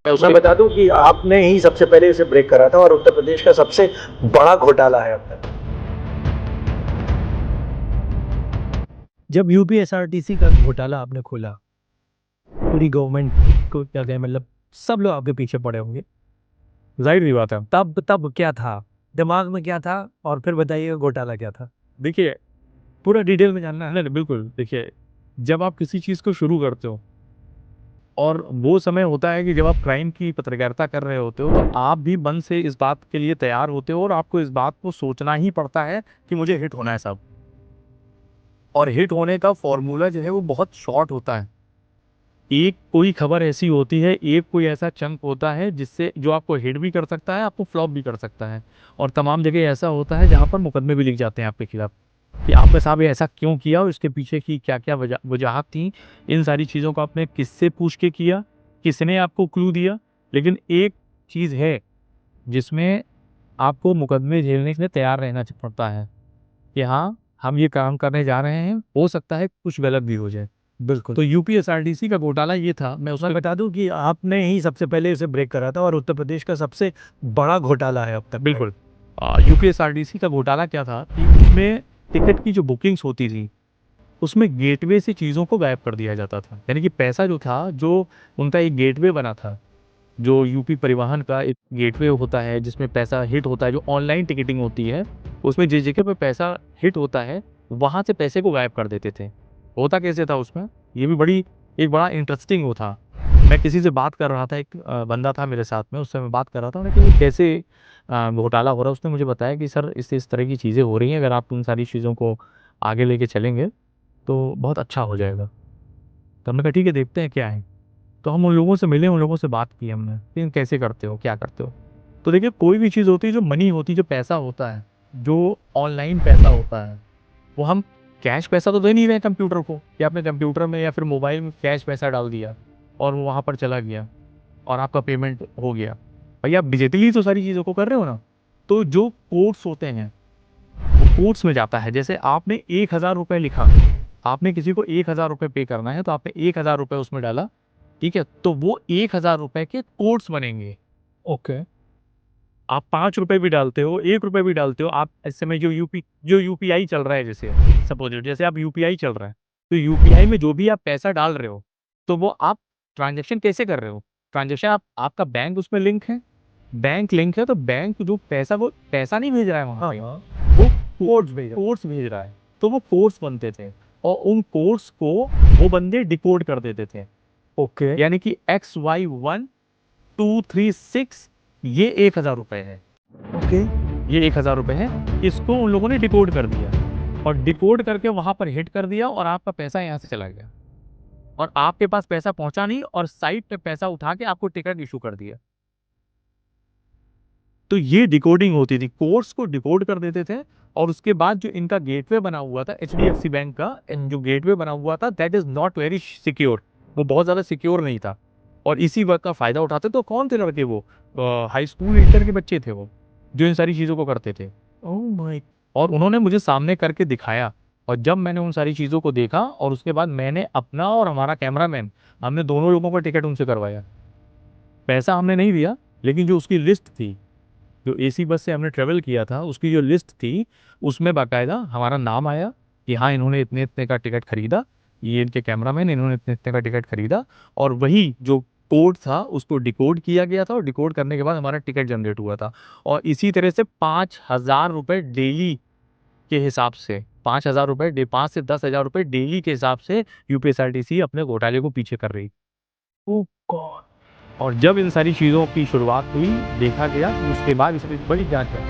मैं बता दूं कि आपने ही सबसे पहले इसे ब्रेक करा था और उत्तर प्रदेश का सबसे बड़ा घोटाला है अब तक। जब यूपीएसआरटीसी का घोटाला आपने खोला, पूरी गवर्नमेंट को क्या कहें, मतलब सब लोग आपके पीछे पड़े होंगे। ज़ाहिर सी बात है। तब तब क्या था दिमाग में, क्या था? और फिर बताइए घोटाला क्या था। देखिए, पूरा डिटेल में जानना है। नहीं, नहीं, बिल्कुल। देखिए, जब आप किसी चीज़ को शुरू करते हो और वो समय होता है कि जब आप क्राइम की पत्रकारिता कर रहे होते हो, तो आप भी मन से इस बात के लिए तैयार होते हो और आपको इस बात को सोचना ही पड़ता है कि मुझे हिट होना है सब। और हिट होने का फ़ॉर्मूला जो है वो बहुत शॉर्ट होता है। एक कोई खबर ऐसी होती है, एक कोई ऐसा चंक होता है जिससे जो आपको हिट भी कर सकता है, आपको फ्लॉप भी कर सकता है। और तमाम जगह ऐसा होता है जहाँ पर मुकदमे भी लिख जाते हैं आपके खिलाफ कि आपने साहब ये ऐसा क्यों किया और इसके पीछे की क्या-क्या वजूहात थी। इन सारी चीज़ों को आपने किससे पूछ के किया, किसने आपको क्लू दिया। लेकिन एक चीज़ है जिसमें आपको मुकदमे झेलने के लिए तैयार रहना पड़ता है कि हाँ, हम ये काम करने जा रहे हैं, हो सकता है कुछ गलत भी हो जाए। बिल्कुल। तो यूपीएसआरटीसी का घोटाला ये था, मैं मैं उसमें बता दूं कि आपने ही सबसे पहले इसे ब्रेक करा था और उत्तर प्रदेश का सबसे बड़ा घोटाला है अब तक। बिल्कुल। यूपीएसआरटीसी का घोटाला क्या था कि उसमें टिकट की जो बुकिंग्स होती थी, उसमें गेटवे से चीज़ों को गायब कर दिया जाता था। यानी कि पैसा जो था, जो उनका एक गेटवे बना था, जो यूपी परिवहन का एक गेटवे होता है, जिसमें पैसा हिट होता है, जो ऑनलाइन टिकटिंग होती है, उसमें जिस जगह पे पैसा हिट होता है, वहाँ से पैसे को गायब कर देते थे। होता कैसे था उसमें? ये भी एक बड़ा इंटरेस्टिंग वो था। मैं किसी से बात कर रहा था, एक बंदा था मेरे साथ में, उससे मैं बात कर रहा था, मैंने कहा, "ये कैसे घोटाला हो रहा है?" उसने मुझे बताया कि सर इस तरह की चीज़ें हो रही हैं, अगर आप उन सारी चीज़ों को आगे लेके चलेंगे, तो बहुत अच्छा हो जाएगा। तो हमने कहा ठीक है, देखते हैं क्या है। तो हम उन लोगों से मिले, उन लोगों से बात की हमने कि कैसे करते हो, क्या करते हो? तो देखिए, कोई भी चीज़ होती है, जो मनी होती है, जो पैसा होता है, जो ऑनलाइन पैसा होता है, वो हम कैश पैसा तो दे नहीं रहे हैं कंप्यूटर को कि आपने कंप्यूटर में या फिर मोबाइल में कैश पैसा डाल दिया और वो वहाँ पर चला गया और आपका पेमेंट हो गया। भई आप डिजिटली तो सारी चीज़ों को कर रहे हो ना। तो जो कोड्स होते हैं, वो कोड्स में जाता है। जैसे आपने ₹1000 लिखा, आपने किसी को ₹1000 पे करना है, तो आपने ₹1000 उसमें डाला, ठीक है? तो वो ₹1000 के कोड्स बनेंगे। ओके। आप ₹5 भी डालते हो, ₹1 भी डालते हो, आप इस समय जो यूपीआई चल रहा है, जैसे सपोज़ जैसे आप यूपीआई चल रहा है, तो यूपीआई में जो भी आप पैसा डाल रहे हो, तो वो आप ट्रांज़ैक्शन कैसे कर रहे हो? ट्रांज़ैक्शन आपका बैंक उसमें लिंक है, बैंक लिंक है, तो बैंक जो पैसा, वो पैसा नहीं भेज रहा है वहाँ हाँ पे, हाँ। वो कोड्स भेजा। कोड्स भेज रहा है। तो वो कोड्स बनते थे और उन कोड्स को वो बंदे डिकोड कर देते थे। ओके। यानी कि XY1 236, ये ₹1000 है। ओके। ये ₹1000 है। इसको उन लोगों ने डिकोड कर दिया और डिकोड करके वहाँ पर हिट कर दिया और आपका पैसा यहाँ से चला गया और आपके पास पैसा पहुँचा नहीं और साइट पे पैसा उठा के आपको टिकट इश्यू कर दिया। तो ये डिकोडिंग होती थी, कोड्स को डिकोड कर देते थे और उसके बाद जो इनका गेटवे बना हुआ था, एचडीएफसी बैंक का जो गेटवे बना हुआ था, that is not very secure. वो बहुत ज़्यादा सिक्योर नहीं था और इसी बात का फ़ायदा उठाते तो कौन थे लड़के वो? हाई स्कूल इंटर के बच्चे थे वो, जो इन सारी चीज़ों को करते थे। Oh my. और उन्होंने मुझे सामने करके दिखाया और जब मैंने उन सारी चीज़ों को देखा और उसके बाद मैंने अपना और हमारा कैमरामैन, हमने दोनों लोगों का टिकट उनसे करवाया। पैसा हमने नहीं दिया, लेकिन जो उसकी लिस्ट थी, जो एसी बस से हमने ट्रैवल किया था, उसकी जो लिस्ट थी, उसमें बाकायदा हमारा नाम आया कि हाँ, इन्होंने इतने-इतने का टिकट खरीदा, ये इनके कैमरामैन, इन्होंने इतने-इतने का टिकट खरीदा और वही जो कोड था, उसको डिकोड किया गया था और डिकोड करने के बाद हमारा टिकट जनरेट हुआ था। और इसी तरह से ₹5000 डेली के हिसाब से, ₹5000 5 से ₹10,000 डेली के हिसाब से यूपीएसआरटीसी अपने घोटाले को पीछे कर रही। ओह गॉड। और जब इन सारी चीज़ों की शुरुआत हुई, देखा गया कि उसके बाद इसमें बड़ी जाँच है।